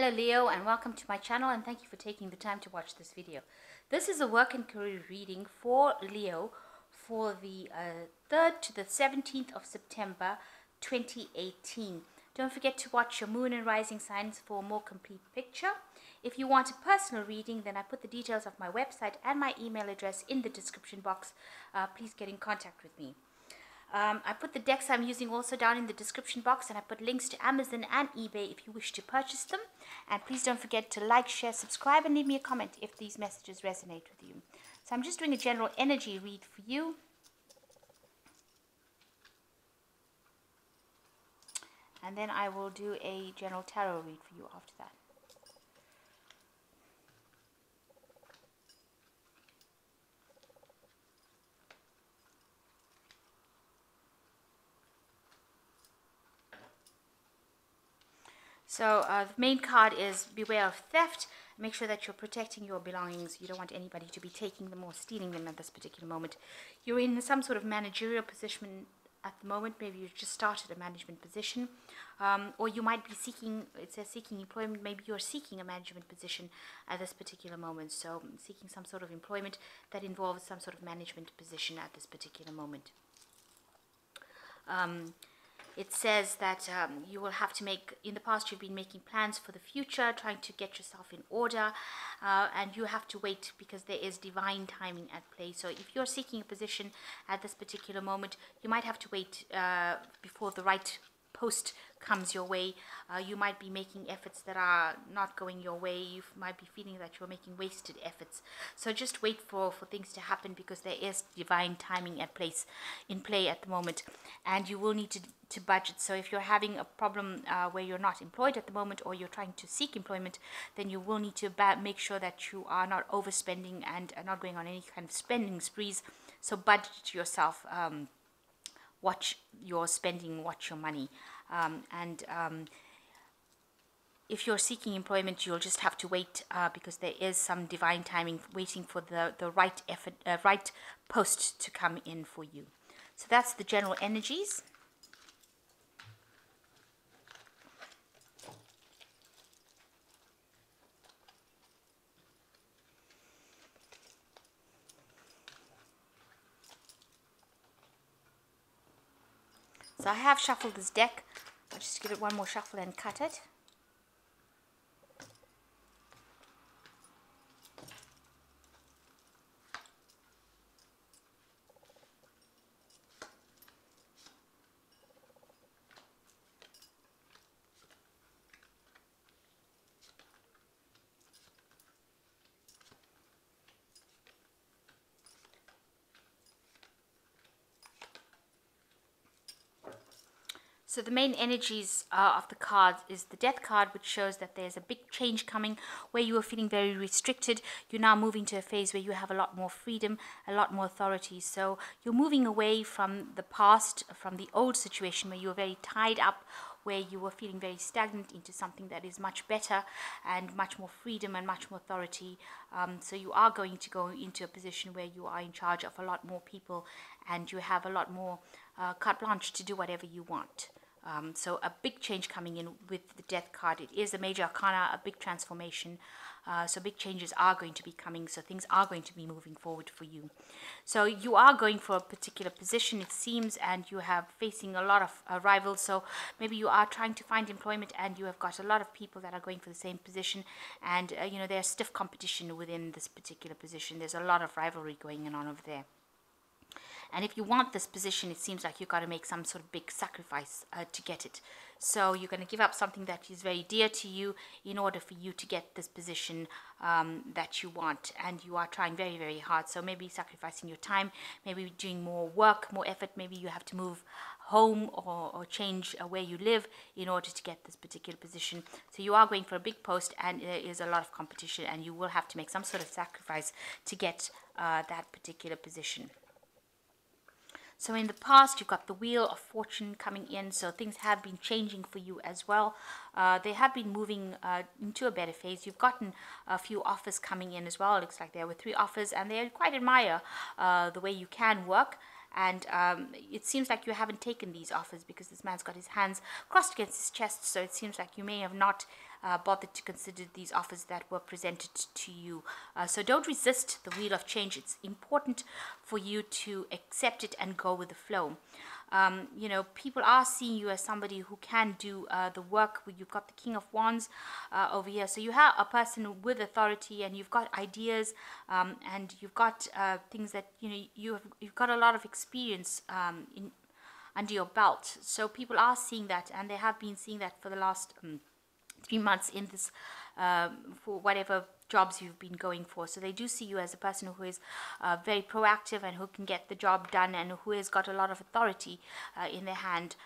Hello Leo, and welcome to my channel, and thank you for taking the time to watch this video. This is a work and career reading for Leo for the 3rd to the 17th of September 2018. Don't forget to watch your moon and rising signs for a more complete picture. If you want a personal reading, then I put the details of my website and my email address in the description box. Please get in contact with me. I put the decks I'm using also down in the description box, and I put links to Amazon and eBay if you wish to purchase them. And please don't forget to like, share, subscribe, and leave me a comment if these messages resonate with you. So I'm just doing a general energy read for you. And then I will do a general tarot read for you after that. So the main card is beware of theft. Make sure that you're protecting your belongings. You don't want anybody to be taking them or stealing them at this particular moment. You're in some sort of managerial position at the moment. Maybe you've just started a management position, or you might be seeking, it says seeking employment. Maybe you're seeking a management position at this particular moment. So seeking some sort of employment that involves some sort of management position at this particular moment. It says that you will have to make, in the past you've been making plans for the future, trying to get yourself in order, and you have to wait because there is divine timing at play. So if you're seeking a position at this particular moment, you might have to wait before the right post comes your way. You might be making efforts that are not going your way. You might be feeling that you're making wasted efforts. So just wait for things to happen, because there is divine timing in play at the moment, and you will need to budget. So if you're having a problem where you're not employed at the moment, or you're trying to seek employment, then you will need to make sure that you are not overspending and are not going on any kind of spending sprees. So budget yourself. Watch your spending, watch your money, if you're seeking employment, you'll just have to wait because there is some divine timing waiting for the right right post to come in for you. So that's the general energies. So I have shuffled this deck. I'll just give it one more shuffle and cut it. So the main energies of the cards is the Death card, which shows that there's a big change coming where you were feeling very restricted. You're now moving to a phase where you have a lot more freedom, a lot more authority. So you're moving away from the past, from the old situation where you were very tied up, where you were feeling very stagnant, into something that is much better and much more freedom and much more authority. So you are going to go into a position where you are in charge of a lot more people, and you have a lot more carte blanche to do whatever you want. So a big change coming in with the Death card. It is a major arcana, a big transformation. So big changes are going to be coming. So things are going to be moving forward for you. So you are going for a particular position, it seems, and you have facing a lot of rivals. So maybe you are trying to find employment, and you have got a lot of people that are going for the same position. And, you know, there's stiff competition within this particular position. There's a lot of rivalry going on over there. And if you want this position, it seems like you've got to make some sort of big sacrifice to get it. So you're going to give up something that is very dear to you in order for you to get this position that you want. And you are trying very, very hard. So maybe sacrificing your time, maybe doing more work, more effort. Maybe you have to move home or change where you live in order to get this particular position. So you are going for a big post, and there is a lot of competition, and you will have to make some sort of sacrifice to get that particular position. So in the past, you've got the Wheel of Fortune coming in, so things have been changing for you as well. They have been moving into a better phase. You've gotten a few offers coming in as well. It looks like there were 3 offers, and they quite admire the way you can work. And it seems like you haven't taken these offers because this man's got his hands crossed against his chest. So it seems like you may have not bothered to consider these offers that were presented to you. So don't resist the wheel of change. It's important for you to accept it and go with the flow. People are seeing you as somebody who can do the work. You've got the King of Wands over here. So you have a person with authority, and you've got ideas, and you've got things that, you've got a lot of experience under your belt. So people are seeing that, and they have been seeing that for the last 3 months in this, for whatever jobs you've been going for. So they do see you as a person who is very proactive and who can get the job done, and who has got a lot of authority in their hand.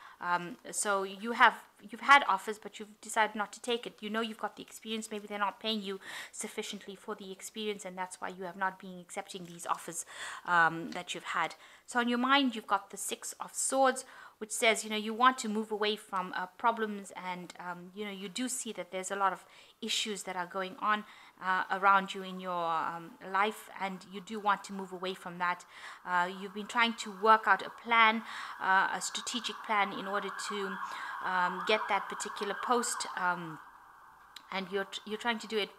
So you've had offers, but you've decided not to take it. You've got the experience. Maybe they're not paying you sufficiently for the experience, and that's why you have not been accepting these offers that you've had. So on your mind, you've got the Six of Swords, which says, you want to move away from problems, and, you do see that there's a lot of issues that are going on around you in your life, and you do want to move away from that. You've been trying to work out a plan, a strategic plan, in order to get that particular post, and you're trying to do it,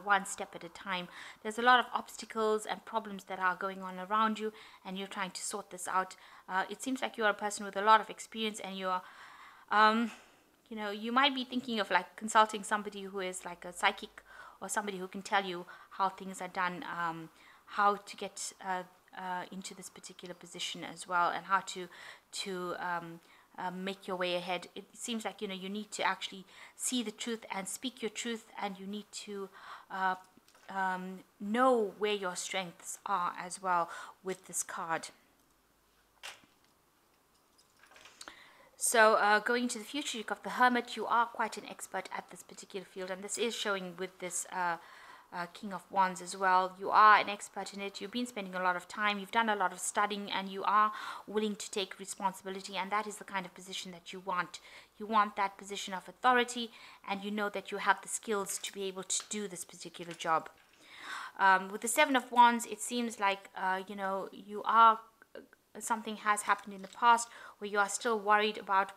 one step at a time. There's a lot of obstacles and problems that are going on around you, and you're trying to sort this out. It seems like you are a person with a lot of experience, and you're you might be thinking of like consulting somebody who is like a psychic, or somebody who can tell you how things are done, how to get into this particular position as well, and how to make your way ahead. It seems like you need to actually see the truth and speak your truth, and you need to know where your strengths are as well with this card. So going into the future, you've got the Hermit. You are quite an expert at this particular field, and this is showing with this King of Wands as well. You are an expert in it. You've been spending a lot of time. You've done a lot of studying, and you are willing to take responsibility, and that is the kind of position that you want. You want that position of authority, and you know that you have the skills to be able to do this particular job. With the Seven of Wands, it seems like you are, something has happened in the past where you are still worried about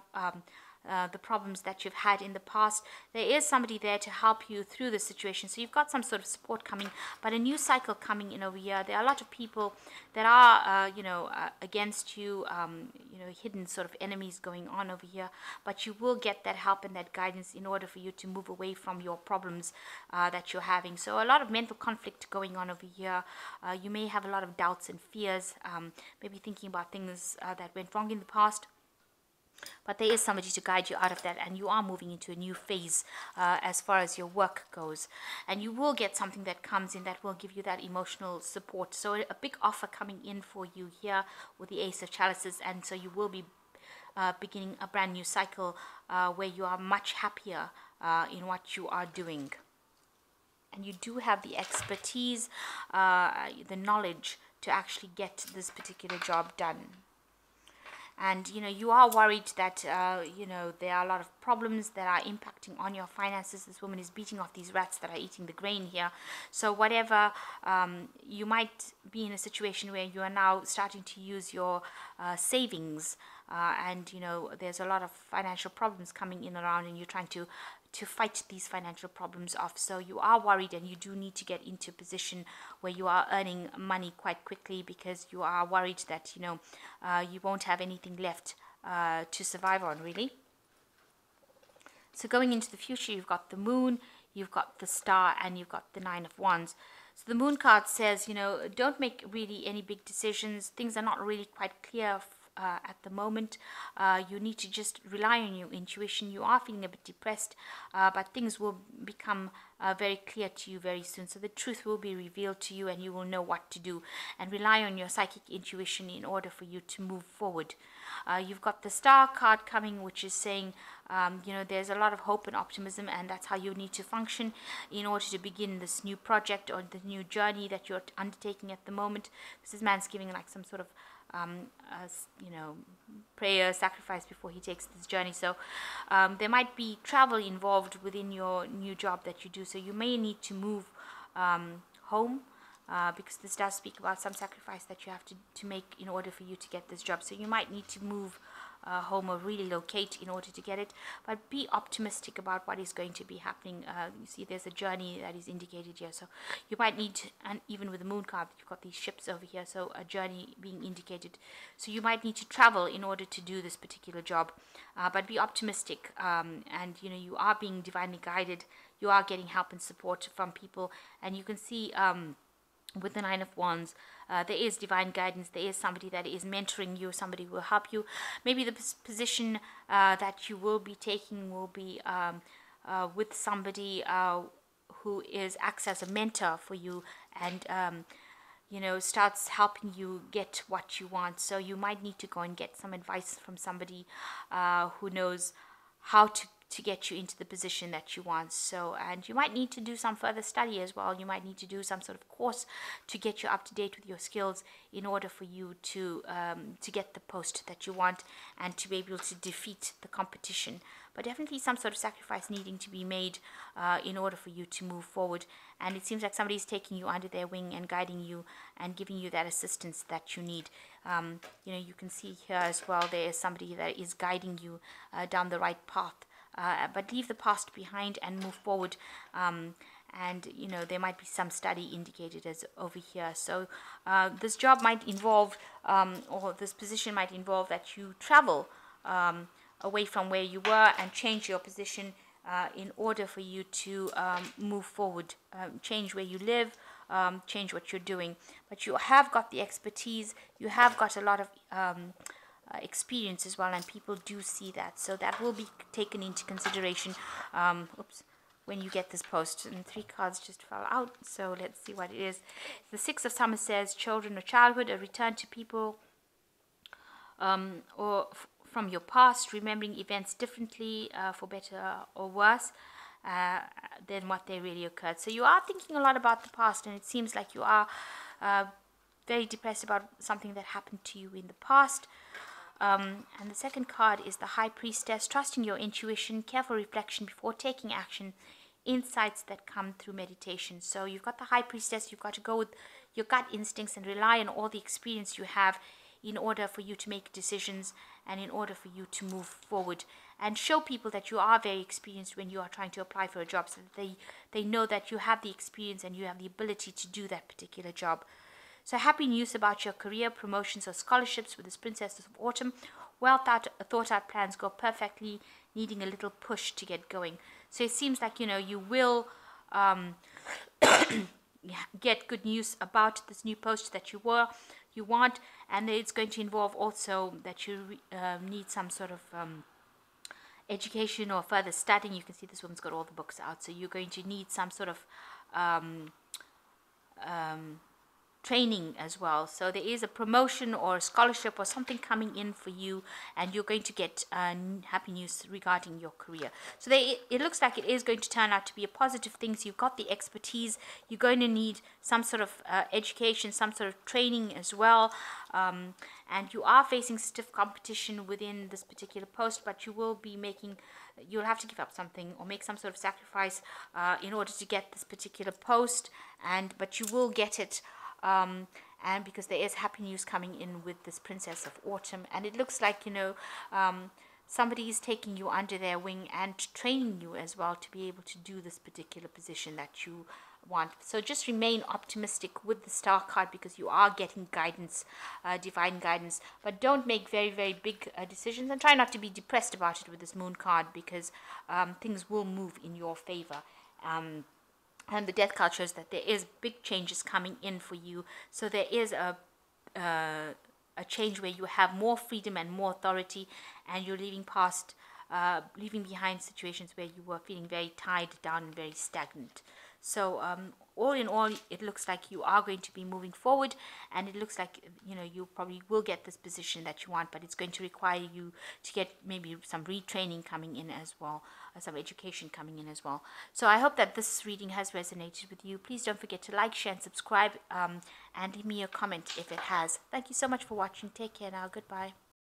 the problems that you've had in the past. There is somebody there to help you through the situation. So you've got some sort of support coming, but a new cycle coming in over here. There are a lot of people that are, against you, hidden sort of enemies going on over here. But you will get that help and that guidance in order for you to move away from your problems that you're having. So a lot of mental conflict going on over here. You may have a lot of doubts and fears, maybe thinking about things that went wrong in the past. But there is somebody to guide you out of that, and you are moving into a new phase as far as your work goes. And you will get something that comes in that will give you that emotional support. So a big offer coming in for you here with the Ace of Chalices, and so you will be beginning a brand new cycle where you are much happier in what you are doing. And you do have the expertise, the knowledge to actually get this particular job done. And you are worried that there are a lot of problems that are impacting on your finances. This woman is beating off these rats that are eating the grain here. So whatever, you might be in a situation where you are now starting to use your savings, and there's a lot of financial problems coming in around, and you're trying to fight these financial problems off. So you are worried, and you do need to get into a position where you are earning money quite quickly, because you are worried that you won't have anything left to survive on, really. So going into the future, you've got the Moon, you've got the Star, and you've got the Nine of Wands. So the Moon card says, don't make really any big decisions. Things are not really quite clear at the moment. You need to just rely on your intuition. You are feeling a bit depressed, but things will become very clear to you very soon. So the truth will be revealed to you, and you will know what to do, and rely on your psychic intuition in order for you to move forward. You've got the Star card coming, which is saying there's a lot of hope and optimism, and that's how you need to function in order to begin this new project or the new journey that you're undertaking at the moment. Because this man's giving like some sort of prayer, sacrifice before he takes this journey. So there might be travel involved within your new job that you do. So you may need to move home because this does speak about some sacrifice that you have to make in order for you to get this job. So you might need to move home or relocate in order to get it, but be optimistic about what is going to be happening. You see there's a journey that is indicated here, so you might need, and even with the moon card you've got these ships over here, so a journey being indicated, so you might need to travel in order to do this particular job, but be optimistic, and you are being divinely guided, you are getting help and support from people, and you can see with the Nine of Wands, there is divine guidance. There is somebody that is mentoring you, somebody who will help you. Maybe the position that you will be taking will be with somebody who acts as a mentor for you, and starts helping you get what you want. So you might need to go and get some advice from somebody who knows how to get you into the position that you want. So, and you might need to do some further study as well. You might need to do some sort of course to get you up to date with your skills in order for you to get the post that you want and to be able to defeat the competition. But definitely some sort of sacrifice needing to be made in order for you to move forward. And it seems like somebody's taking you under their wing and guiding you and giving you that assistance that you need. You can see here as well, there is somebody that is guiding you down the right path. But leave the past behind and move forward, and there might be some study indicated as over here. So this job might involve, or this position might involve that you travel away from where you were and change your position in order for you to move forward, change where you live, change what you're doing. But you have got the expertise, you have got a lot of experience as well, and people do see that, so that will be taken into consideration when you get this post. And 3 cards just fell out, so let's see what it is. The 6 of Summer says children or childhood, a return to people or from your past, remembering events differently for better or worse than what they really occurred. So you are thinking a lot about the past, and it seems like you are very depressed about something that happened to you in the past. And the second card is the High Priestess, trusting your intuition, careful reflection before taking action, insights that come through meditation. So you've got the High Priestess, you've got to go with your gut instincts and rely on all the experience you have in order for you to make decisions and in order for you to move forward, and show people that you are very experienced when you are trying to apply for a job, so that they know that you have the experience and you have the ability to do that particular job. So happy news about your career, promotions or scholarships with this Princess of Autumn. Well thought out plans go perfectly, needing a little push to get going. So it seems like, you will get good news about this new post that you want, and it's going to involve also that you need some sort of education or further studying. You can see this woman's got all the books out, so you're going to need some sort of training as well. So there is a promotion or a scholarship or something coming in for you, and you're going to get happy news regarding your career. So it looks like it is going to turn out to be a positive thing. So you've got the expertise, you're going to need some sort of education, some sort of training as well, and you are facing stiff competition within this particular post, but you will be you'll have to give up something or make some sort of sacrifice in order to get this particular post, but you will get it. And because there is happy news coming in with this Princess of Autumn, and it looks like somebody is taking you under their wing and training you as well to be able to do this particular position that you want. So just remain optimistic with the Star card, because you are getting guidance, divine guidance, but don't make very, very big decisions, and try not to be depressed about it with this Moon card, because things will move in your favor. And the Death card shows that there is big changes coming in for you. So there is a change where you have more freedom and more authority, and you're leaving behind situations where you were feeling very tied down and very stagnant. So all in all, it looks like you are going to be moving forward, and it looks like you probably will get this position that you want, but it's going to require you to get maybe some retraining coming in as well, some education coming in as well. So I hope that this reading has resonated with you. Please don't forget to like, share and subscribe, and leave me a comment if it has. Thank you so much for watching. Take care now. Goodbye.